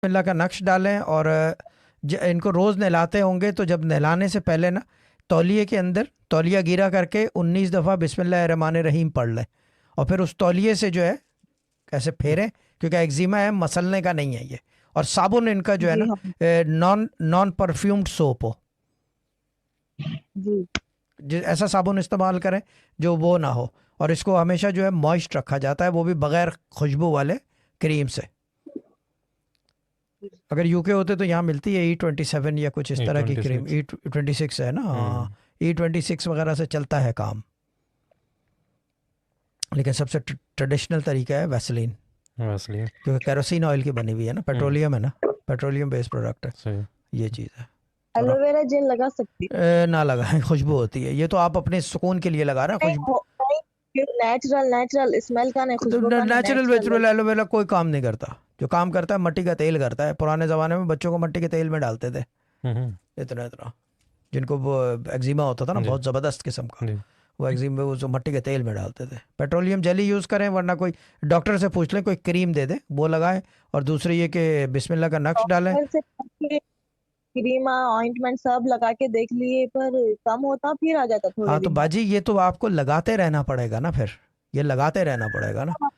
बिस्मिल्लाह का नक्श डालें और इनको रोज़ नहलाते होंगे तो जब नहलाने से पहले ना तौलिए के अंदर तौलिया गिरा करके 19 दफ़ा बिस्मिल्लाहिर्रहमानिर्रहीम पढ़ लें और फिर उस तौलिए से जो है ऐसे फेरें, क्योंकि एक्जिमा है, मसलने का नहीं है ये। और साबुन इनका जो है जी ना हाँ नॉन नॉन परफ्यूम्ड सोप हो, जी ऐसा साबुन इस्तेमाल करें जो वो ना हो। और इसको हमेशा जो है मॉइस्ट रखा जाता है, वो भी बग़ैर खुशबू वाले क्रीम से। अगर यूके होते तो यहाँ मिलती है E27 या कुछ इस तरह की क्रीम, E26। E26 है ना, हाँ। हम्म। E26 वगैरह से चलता है काम, लेकिन सबसे ट्रेडिशनल तरीका है वैसलीन, इसलिए क्योंकि केरोसिन ऑयल की बनी हुई है ना, पेट्रोलियम है ना, पेट्रोलियम बेस्ड प्रोडक्ट है। सही। ये चीज़ है। और आप एलोवेरा जेल लगा सकती ना लगाएं, खुशबू होती है। ये तो आप अपने सुकून के लिए लगा रहे हैं नहीं खुशबू। नहीं नेचुरल नेचुरल स्मेल का नहीं तो खुशबू का नहीं नेचुरल नेचुरल वेचुरल एलोवेरा कोई काम नहीं करता। जो काम करता है मिट्टी का तेल करता है। पुराने ज़माने में बच्चों को मिट्टी के तेल में डालते थे, हम्म। इतना इतना, जिनको वो एक्जिमा होता था ना जी बहुत ज़बरदस्त किस्म का, जी। वो एक्जिमा वो जो मिट्टी के तेल में डालते थे। पेट्रोलियम जेली यूज़ करें, वरना कोई डॉक्टर से पूछ लें कोई क्रीम दे दे वो लगाएं। और दूसरी ये कि बिस्मिल्लाह का नक्श डालें। डॉक्टर से क्रीम ऑइंटमेंट सब लगा के देख लिए पर कम होता फिर आ जाता थोड़े हाँ तो दिन बाद। बाजी ये तो आपको लगाते रहना पड़ेगा ना, फिर ये लगाते रहना पड़ेगा ना। हाँ,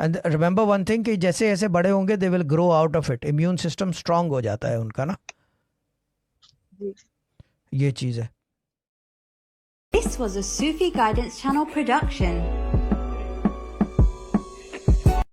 एंड रिमेंबर वन थिंग कि जैसे जैसे बड़े होंगे they will grow out of it, immune system strong हो जाता है उनका ना, जी ये चीज़ है। This was a Sufi Guidance Channel production.